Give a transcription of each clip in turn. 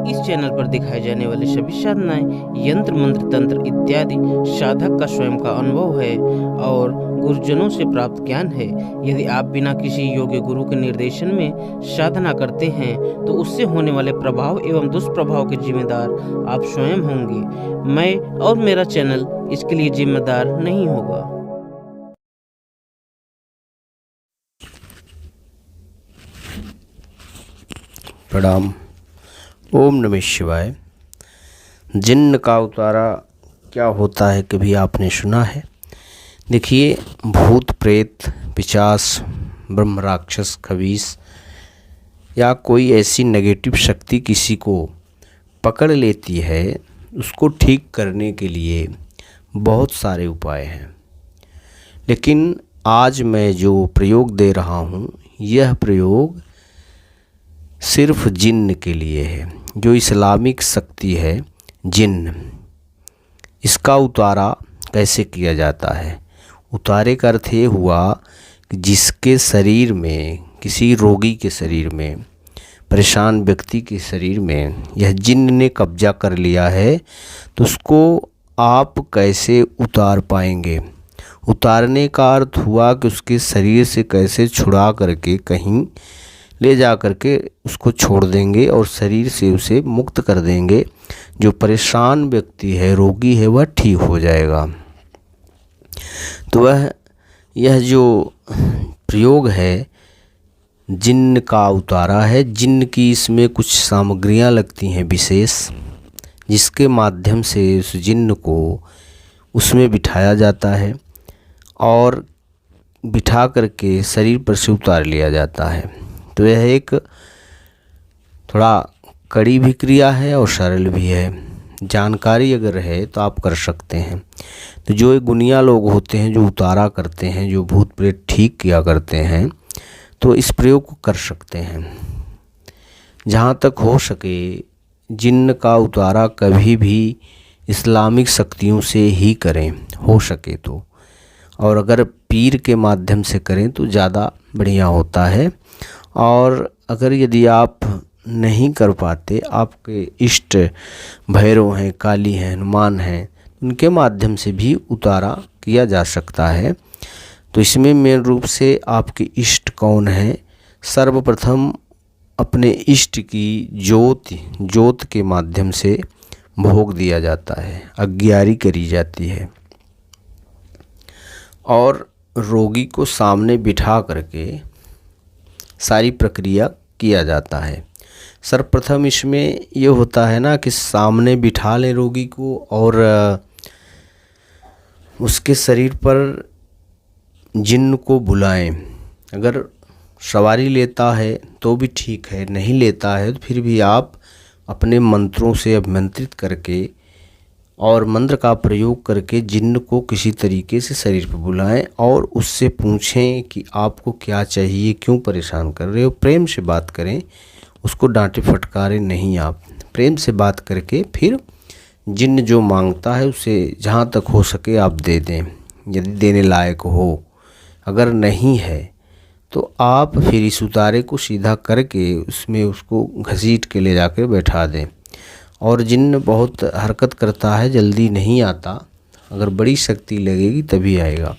इस चैनल पर दिखाए जाने वाले सभी साधनाएं यंत्र मंत्र तंत्र इत्यादि साधक का स्वयं का अनुभव है और गुरुजनों से प्राप्त ज्ञान है। यदि आप बिना किसी योग्य गुरु के निर्देशन में साधना करते हैं तो उससे होने वाले प्रभाव एवं दुष्प्रभाव के जिम्मेदार आप स्वयं होंगे। मैं और मेरा चैनल इसके लिए जिम्मेदार नहीं होगा। प्रणाम। ओम नमः शिवाय। जिन्न का उतारा क्या होता है, कभी आपने सुना है? देखिए, भूत प्रेत पिशाच ब्रह्म राक्षस खबीस या कोई ऐसी नेगेटिव शक्ति किसी को पकड़ लेती है, उसको ठीक करने के लिए बहुत सारे उपाय हैं। लेकिन आज मैं जो प्रयोग दे रहा हूँ, यह प्रयोग सिर्फ जिन्न के लिए है। जो इस्लामिक शक्ति है जिन्न, इसका उतारा कैसे किया जाता है? उतारे का अर्थ ये हुआ कि जिसके शरीर में, किसी रोगी के शरीर में, परेशान व्यक्ति के शरीर में यह जिन्न ने कब्जा कर लिया है, तो उसको आप कैसे उतार पाएंगे? उतारने का अर्थ हुआ कि उसके शरीर से कैसे छुड़ा करके कहीं ले जा करके उसको छोड़ देंगे और शरीर से उसे मुक्त कर देंगे। जो परेशान व्यक्ति है, रोगी है, वह ठीक हो जाएगा। तो यह जो प्रयोग है जिन्न का उतारा है। जिन्न की इसमें कुछ सामग्रियां लगती हैं विशेष, जिसके माध्यम से उस जिन्न को उसमें बिठाया जाता है और बिठा करके शरीर पर से उतार लिया जाता है। तो यह एक थोड़ा कड़ी भी क्रिया है और सरल भी है। जानकारी अगर है तो आप कर सकते हैं। तो जो गुनिया लोग होते हैं, जो उतारा करते हैं, जो भूत प्रेत ठीक किया करते हैं, तो इस प्रयोग को कर सकते हैं। जहाँ तक हो सके जिन्न का उतारा कभी भी इस्लामिक शक्तियों से ही करें, हो सके तो। और अगर पीर के माध्यम से करें तो ज़्यादा बढ़िया होता है। और अगर यदि आप नहीं कर पाते, आपके इष्ट भैरव हैं, काली हैं, हनुमान हैं, उनके माध्यम से भी उतारा किया जा सकता है। तो इसमें मेन रूप से आपके इष्ट कौन हैं? सर्वप्रथम अपने इष्ट की ज्योत के माध्यम से भोग दिया जाता है, अग्यारी करी जाती है और रोगी को सामने बिठा करके सारी प्रक्रिया किया जाता है। सर्वप्रथम इसमें ये होता है ना कि सामने बिठा लें रोगी को और उसके शरीर पर जिन्न को बुलाएं। अगर सवारी लेता है तो भी ठीक है, नहीं लेता है तो फिर भी आप अपने मंत्रों से अभिमंत्रित करके और मंत्र का प्रयोग करके जिन्न को किसी तरीके से शरीर पर बुलाएं और उससे पूछें कि आपको क्या चाहिए, क्यों परेशान कर रहे हो। प्रेम से बात करें, उसको डांटे फटकारे नहीं। आप प्रेम से बात करके फिर जिन्न जो मांगता है उसे जहाँ तक हो सके आप दे दें, यदि देने लायक हो। अगर नहीं है तो आप फिर इस उतारे को सीधा करके उसमें उसको घसीट के ले जाकर बैठा दें। और जिन्न बहुत हरकत करता है, जल्दी नहीं आता, अगर बड़ी शक्ति लगेगी तभी आएगा।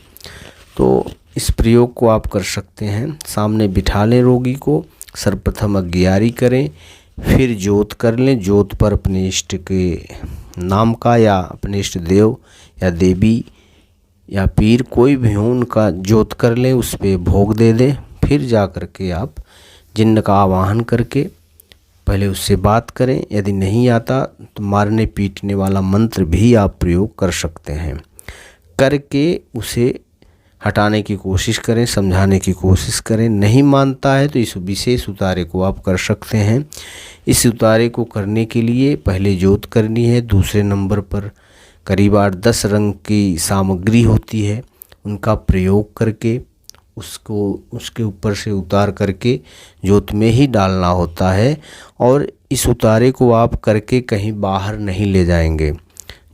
तो इस प्रयोग को आप कर सकते हैं। सामने बिठा लें रोगी को, सर्वप्रथम अग्यारी करें, फिर ज्योत कर लें। ज्योत पर अपने इष्ट के नाम का या अपने इष्ट देव या देवी या पीर कोई भी हो, उनका ज्योत कर लें, उस पर भोग दे दें। फिर जा कर के आप जिन्न का आवाहन करके पहले उससे बात करें। यदि नहीं आता तो मारने पीटने वाला मंत्र भी आप प्रयोग कर सकते हैं। करके उसे हटाने की कोशिश करें, समझाने की कोशिश करें। नहीं मानता है तो इस विशेष उतारे को आप कर सकते हैं। इस उतारे को करने के लिए पहले ज्योत करनी है। दूसरे नंबर पर करीब 8-10 रंग की सामग्री होती है, उनका प्रयोग करके उसको उसके ऊपर से उतार करके ज्योत में ही डालना होता है। और इस उतारे को आप करके कहीं बाहर नहीं ले जाएंगे,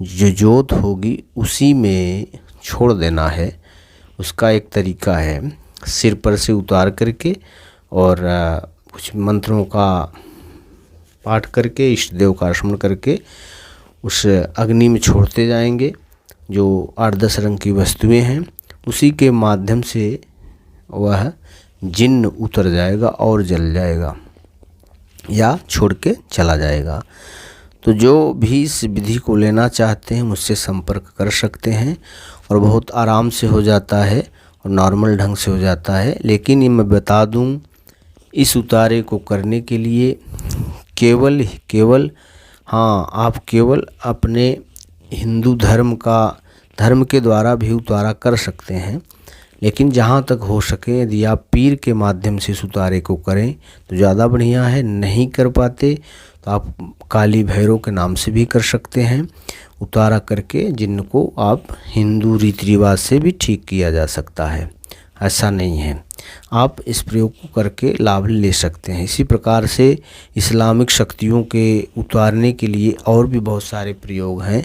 जो ज्योत होगी उसी में छोड़ देना है। उसका एक तरीका है, सिर पर से उतार करके और कुछ मंत्रों का पाठ करके इष्ट देव का स्मरण करके उस अग्नि में छोड़ते जाएंगे। जो 8-10 रंग की वस्तुएं हैं उसी के माध्यम से वह जिन्न उतर जाएगा और जल जाएगा या छोड़ के चला जाएगा। तो जो भी इस विधि को लेना चाहते हैं मुझसे संपर्क कर सकते हैं और बहुत आराम से हो जाता है और नॉर्मल ढंग से हो जाता है। लेकिन ये मैं बता दूं, इस उतारे को करने के लिए केवल आप केवल अपने हिंदू धर्म के द्वारा भी उतारा कर सकते हैं। लेकिन जहाँ तक हो सके यदि आप पीर के माध्यम से इस उतारे को करें तो ज़्यादा बढ़िया है। नहीं कर पाते तो आप काली भैरव के नाम से भी कर सकते हैं उतारा करके, जिनको आप हिंदू रीति रिवाज से भी ठीक किया जा सकता है। ऐसा नहीं है, आप इस प्रयोग को करके लाभ ले सकते हैं। इसी प्रकार से इस्लामिक शक्तियों के उतारने के लिए और भी बहुत सारे प्रयोग हैं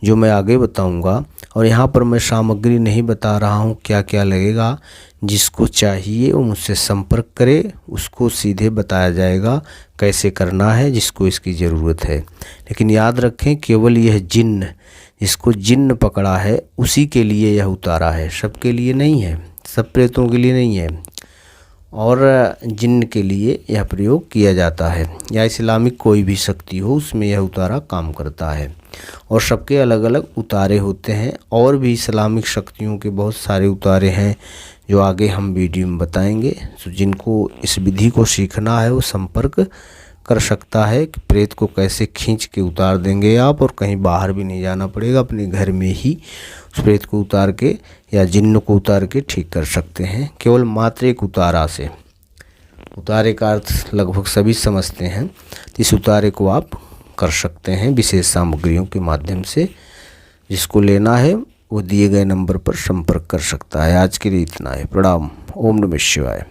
जो मैं आगे बताऊंगा। और यहाँ पर मैं सामग्री नहीं बता रहा हूँ क्या क्या लगेगा। जिसको चाहिए वो मुझसे संपर्क करे, उसको सीधे बताया जाएगा कैसे करना है जिसको इसकी ज़रूरत है। लेकिन याद रखें, केवल यह जिन्न, जिसको जिन्न पकड़ा है उसी के लिए यह उतारा है, सबके लिए नहीं है, सब प्रेतों के लिए नहीं है। और जिन्न के लिए यह प्रयोग किया जाता है, या इस्लामिक कोई भी शक्ति हो उसमें यह उतारा काम करता है। और सबके अलग अलग उतारे होते हैं। और भी इस्लामिक शक्तियों के बहुत सारे उतारे हैं जो आगे हम वीडियो में बताएंगे। तो जिनको इस विधि को सीखना है वो संपर्क कर सकता है कि प्रेत को कैसे खींच के उतार देंगे आप, और कहीं बाहर भी नहीं जाना पड़ेगा, अपने घर में ही उस प्रेत को उतार के या जिन्न को उतार के ठीक कर सकते हैं। केवल मात्र एक उतारा से, उतारे का अर्थ लगभग सभी समझते हैं। इस उतारे को आप कर सकते हैं विशेष सामग्रियों के माध्यम से। जिसको लेना है वो दिए गए नंबर पर संपर्क कर सकता है। आज के लिए इतना है। प्रणाम। ओम नमः शिवाय।